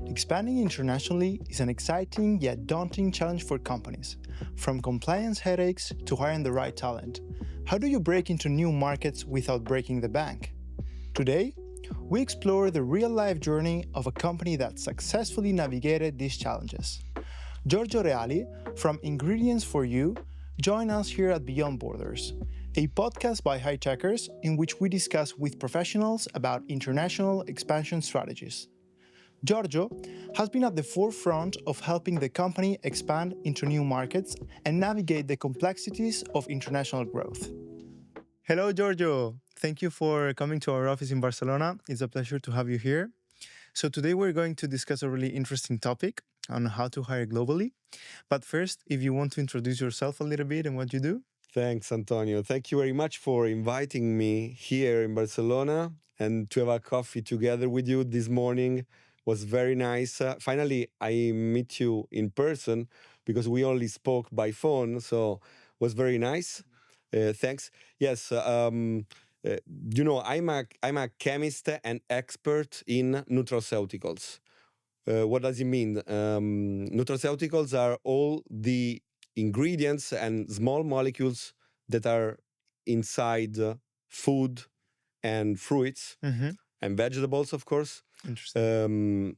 Expanding internationally is an exciting yet daunting challenge for companies, from compliance headaches to hiring the right talent. How do you break into new markets without breaking the bank? Today, we explore the real-life journey of a company that successfully navigated these challenges. Giorgio Reali from Ingredients for You join us here at Beyond Borders, a podcast by Hightekers in which we discuss with professionals about international expansion strategies. Giorgio has been at the forefront of helping the company expand into new markets and navigate the complexities of international growth. Hello, Giorgio. Thank you for coming to our office in Barcelona. It's a pleasure to have you here. So today we're going to discuss a really interesting topic on how to hire globally. But first, if you want to introduce yourself a little bit and what you do. Thanks, Antonio. Thank you very much for inviting me here in Barcelona and to have a coffee together with you this morning. Was very nice. Finally, I meet you in person because we only spoke by phone, so was very nice. Thanks. Yes, I'm a chemist and expert in nutraceuticals. What does it mean? Nutraceuticals are all the ingredients and small molecules that are inside food and fruits and vegetables, of course. Interesting.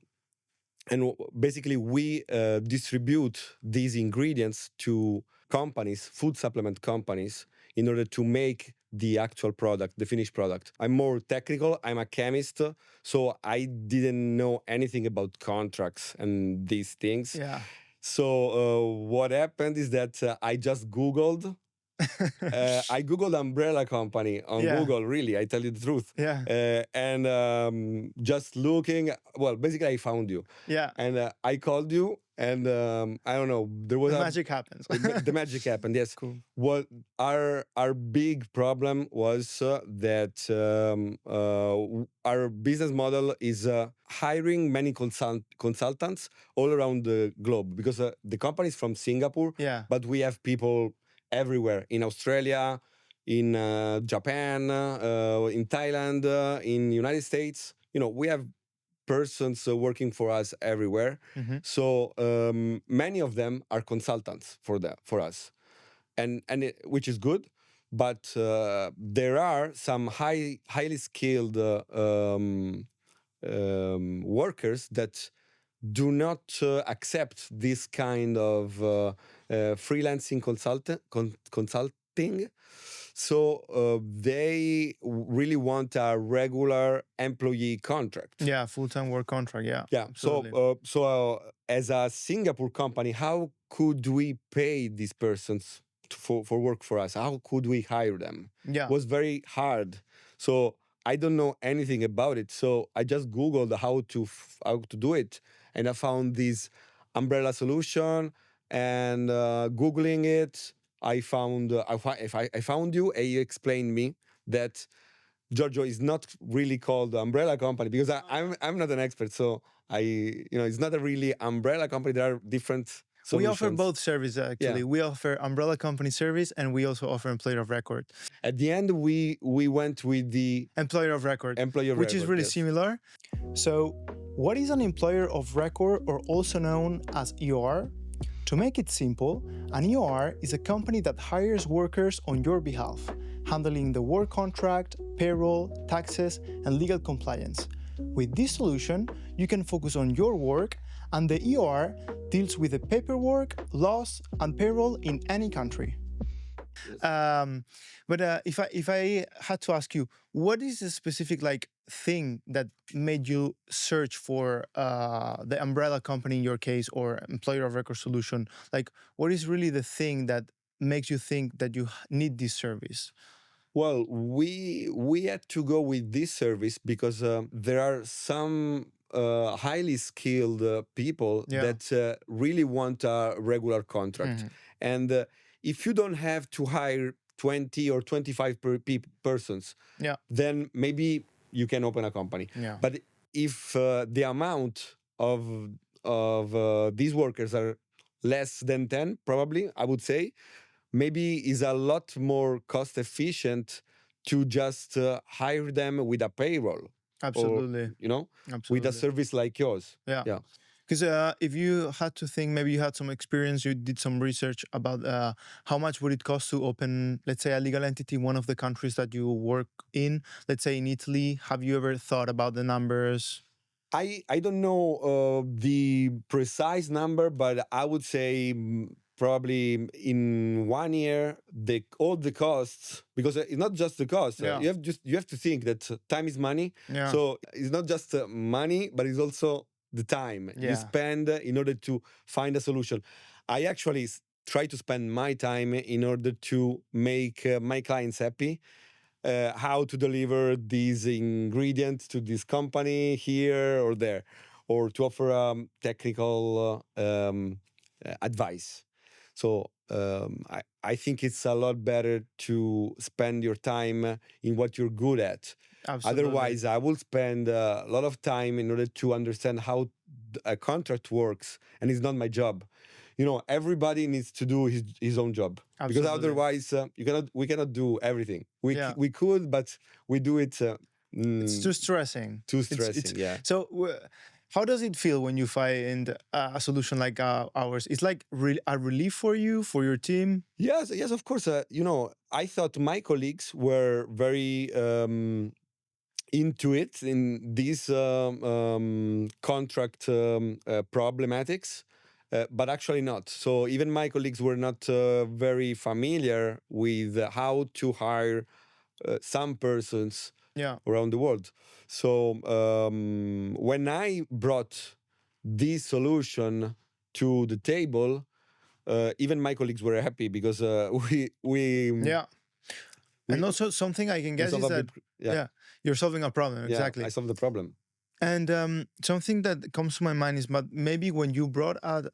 Basically, we distribute these ingredients to companies, food supplement companies, in order to make the actual product, the finished product. I'm more technical. I'm a chemist, so I didn't know anything about contracts and these things. Yeah. So what happened is that I just Googled. I Googled umbrella company on Google, really, I tell you the truth. Yeah. And just looking, well, basically I found you. Yeah. And I called you and I don't know, there was The magic happens. the magic happened, yes. Cool. What our big problem was that our business model is hiring many consultants all around the globe because the company is from Singapore, Yeah. but we have people everywhere in Australia, in Japan, in Thailand, in United States. You know, we have persons working for us everywhere. So many of them are consultants for us, which is good. But there are some highly skilled workers that do not accept this kind of freelancing consulting. So they really want a regular employee contract. Yeah, full-time work contract. Yeah. Yeah. Absolutely. So as a Singapore company, how could we pay these persons for work for us? How could we hire them? Yeah. It was very hard. So I don't know anything about it. So I just Googled how to do it, and I found this umbrella solution. And Googling it, I found I found you, and you explained me that Giorgio is not really called umbrella company because I'm not an expert. So it's not a really umbrella company. There are different solutions. We offer both services, actually. Yeah. We offer umbrella company service, and we also offer employer of record. At the end, we went with the Employer of record, which is record, really yes. similar. So, what is an employer of record, or also known as EOR? To make it simple, an EOR is a company that hires workers on your behalf, handling the work contract, payroll, taxes, and legal compliance. With this solution, you can focus on your work, and the EOR deals with the paperwork, laws, and payroll in any country. But if I had to ask you, what is the specific thing that made you search for the umbrella company in your case, or employer of record solution? What is really the thing that makes you think that you need this service? Well, we had to go with this service because there are some highly skilled people that really want a regular contract. And if you don't have to hire 20 or 25 persons, then maybe you can open a company. Yeah. But if the amount of these workers are less than 10, probably, I would say, maybe is a lot more cost efficient to just hire them with a payroll. or Absolutely. with a Absolutely. service like yours. Yeah. Yeah. Because if you had to think, maybe you had some experience, you did some research about how much would it cost to open, let's say, a legal entity in one of the countries that you work in, let's say in Italy. Have you ever thought about the numbers? I don't know the precise number, but I would say probably in 1 year the all the costs, because it's not just the cost. Yeah. You have to think that time is money. Yeah. So it's not just money, but it's also the time you Yeah. spend in order to find a solution. I actually try to spend my time in order to make my clients happy, how to deliver these ingredients to this company here or there, or to offer technical advice. So I think it's a lot better to spend your time in what you're good at. Absolutely. Otherwise, I will spend a lot of time in order to understand how a contract works, and it's not my job. Everybody needs to do his own job, because Absolutely. otherwise we cannot do everything. Yeah. We could, but we do it. It's too stressing. Too It's- stressing. Yeah. So, how does it feel when you find a solution like ours? It's like a relief for you, for your team. Yes, yes, of course. I thought my colleagues were very into it in these contract problematics, but actually not. So even my colleagues were not very familiar with how to hire some persons Yeah. around the world. So when I brought this solution to the table, even my colleagues were happy, because we Yeah. we- And also something I can we guess solved is a that big- yeah, you're solving a problem. yeah, Exactly. I solved the problem. And something that comes to my mind is, but maybe when you brought out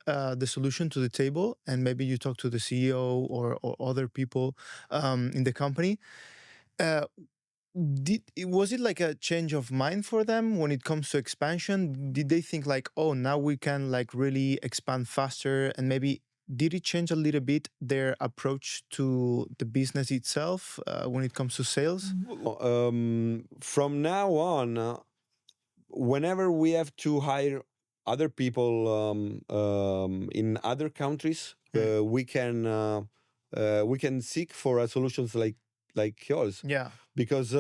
the solution to the table, and maybe you talked to the CEO or other people in the company, uh, was it like a change of mind for them when it comes to expansion? Did they think like, oh, now we can like really expand faster, and maybe did it change a little bit their approach to the business itself when it comes to sales? From now on, whenever we have to hire other people in other countries, we can seek for solutions like yours, Yeah. because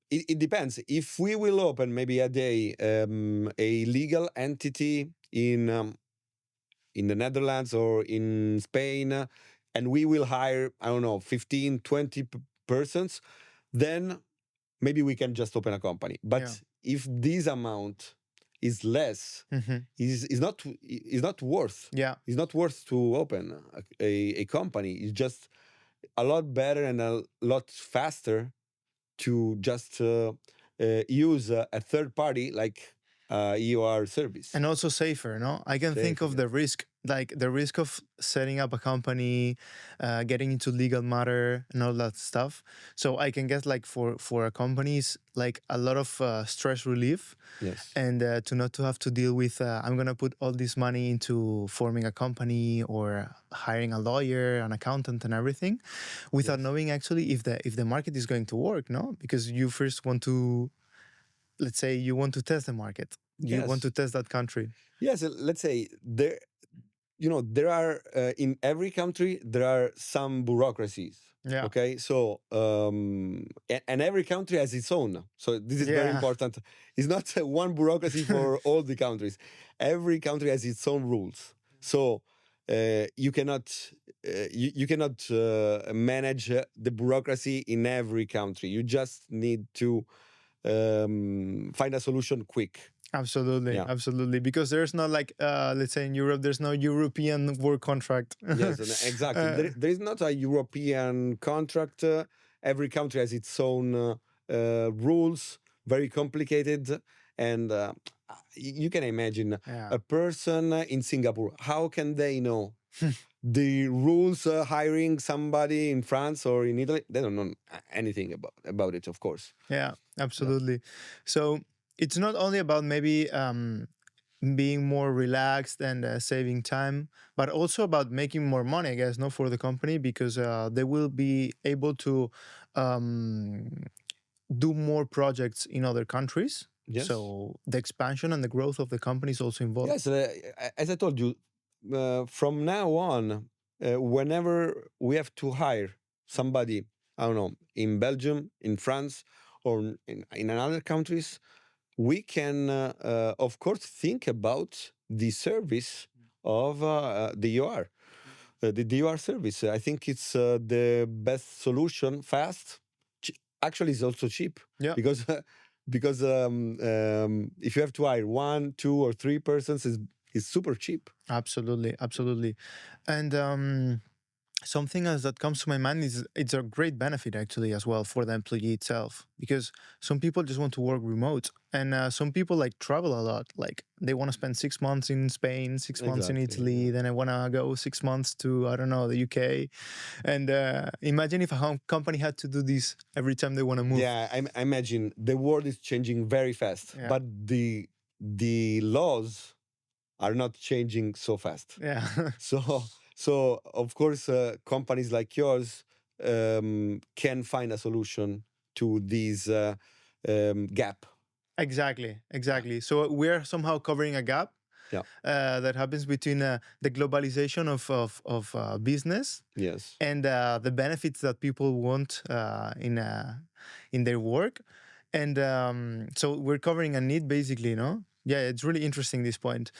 it depends. If we will open maybe a day a legal entity in the Netherlands or in Spain, and we will hire, I don't know, 15, 20 persons, then maybe we can just open a company. But if this amount is less, is not worth. Yeah. It's not worth to open a company. It's just a lot better and a lot faster to just use a third party like EOR service. And also safer, no? I can think Safer, of the risk, like the risk of setting up a company, getting into legal matter and all that stuff. So I can get like for a companies like a lot of stress relief, Yes. and to not to have to deal with I'm gonna put all this money into forming a company or hiring a lawyer, an accountant, and everything, without knowing actually if the market is going to work, no? Because you first want to, let's say, you want to test the market. You want to test that country. Yes, let's say there are in every country there are some bureaucracies. Yeah. Okay, so and every country has its own. So this is very Yeah. important. It's not one bureaucracy for all the countries. Every country has its own rules. So you cannot manage the bureaucracy in every country. You just need to find a solution quick. Absolutely, Yeah. absolutely. Because there's not like, let's say in Europe, there's no European work contract. Yes, exactly. There is not a European contract. Every country has its own rules, very complicated. And you can imagine Yeah. a person in Singapore, how can they know the rules hiring somebody in France or in Italy? They don't know anything about it, of course. Yeah, absolutely. So it's not only about maybe being more relaxed and saving time, but also about making more money, I guess, not for the company, because they will be able to do more projects in other countries. Yes. So the expansion and the growth of the company is also involved. Yes, as I told you, from now on, whenever we have to hire somebody, I don't know, in Belgium, in France, or in another countries, we can, of course, think about the service of the UR, the UR service. I think it's the best solution, fast. Actually, it's also cheap. Yeah. Because if you have to hire one, two, or three persons, is super cheap. Absolutely, absolutely. And something else that comes to my mind is it's a great benefit actually as well for the employee itself, because some people just want to work remote, and some people like travel a lot. Like they want to spend 6 months in Spain, 6 months in Exactly, Italy, yeah. then I want to go 6 months to, I don't know, the UK. And imagine if a company had to do this every time they want to move. Yeah, I imagine the world is changing very fast, Yeah. but the laws are not changing so fast. Yeah. So of course, companies like yours can find a solution to this gap. Exactly. So we're somehow covering a gap Yeah. that happens between the globalization of business Yes. and the benefits that people want in their work. And so we're covering a need basically, no? Yeah, it's really interesting, this point.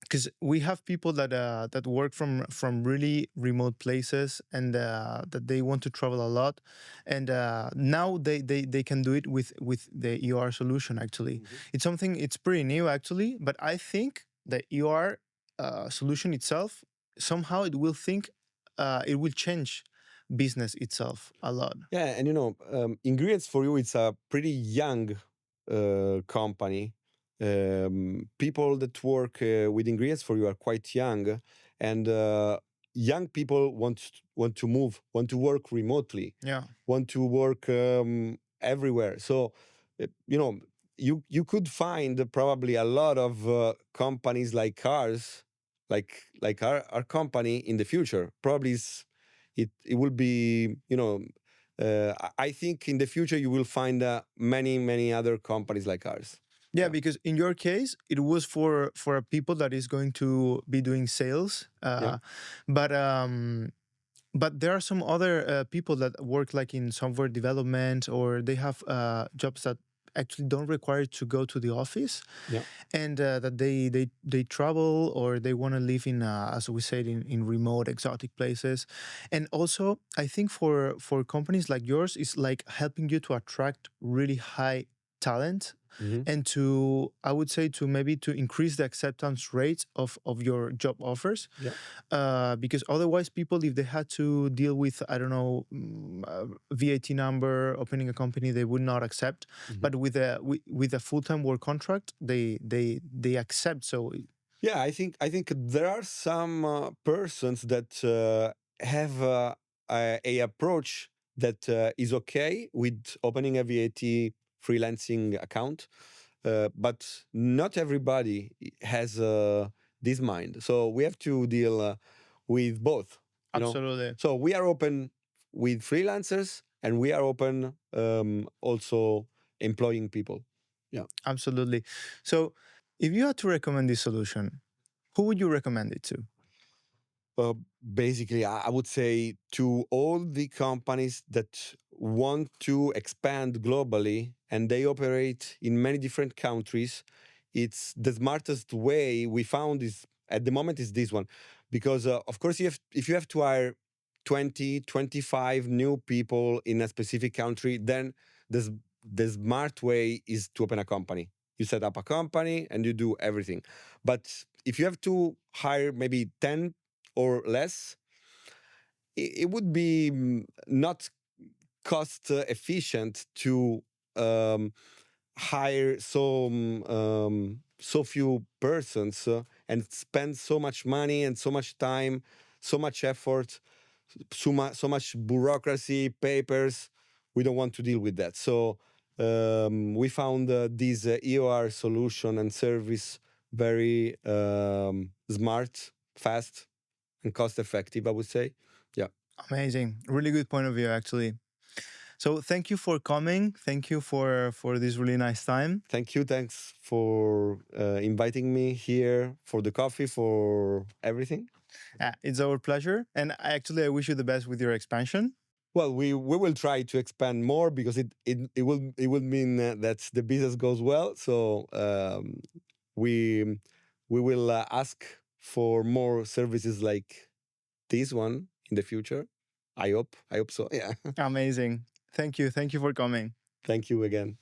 Because we have people that work from really remote places, and that they want to travel a lot, and now they can do it with the ER solution. Actually, it's pretty new actually, but I think the ER solution itself, somehow it will change business itself a lot. Yeah, and Ingredients for You, it's a pretty young company. People that work with Ingredients for You are quite young, and young people want to move, want to work remotely, Yeah. want to work everywhere. So, you could find probably a lot of companies like ours, like our company in the future. Probably it will be, I think in the future you will find many other companies like ours. Yeah, because in your case, it was for a people that is going to be doing sales, Yeah. but there are some other people that work like in software development, or they have jobs that actually don't require to go to the office, Yeah. and that they travel, or they want to live in, as we said, in remote exotic places. And also I think for companies like yours, it's like helping you to attract really high talent, Mhm. and to, I would say, to maybe to increase the acceptance rates of your job offers. Yeah. Because otherwise people, if they had to deal with, I don't know, VAT number, opening a company, they would not accept. But with a full-time work contract, they accept. So Yeah, I think there are some persons that have a approach that is okay with opening a VAT freelancing account, but not everybody has this mind. So we have to deal with both. absolutely. So we are open with freelancers, and we are open also employing people. Yeah. Absolutely. So if you had to recommend this solution, who would you recommend it to? Uh, Basically, I would say to all the companies that want to expand globally and they operate in many different countries, it's the smartest way we found is at the moment is this one. Because, of course, if you have to hire 20, 25 new people in a specific country, then the smart way is to open a company. You set up a company and you do everything. But if you have to hire maybe 10 or less, it would be not cost efficient to hire so few persons and spend so much money and so much time, so much effort, so much bureaucracy, papers. We don't want to deal with that. So we found this EOR solution and service very smart, fast, and cost effective, I would say. Yeah. Amazing. Really good point of view, actually. So thank you for coming. Thank you for this really nice time. Thank you. Thanks for inviting me here, for the coffee, for everything. It's our pleasure. And I wish you the best with your expansion. Well, we will try to expand more because it will mean that the business goes well. So we will ask for more services like this one in the future. I hope so. Yeah. Amazing. Thank you. Thank you for coming. Thank you again.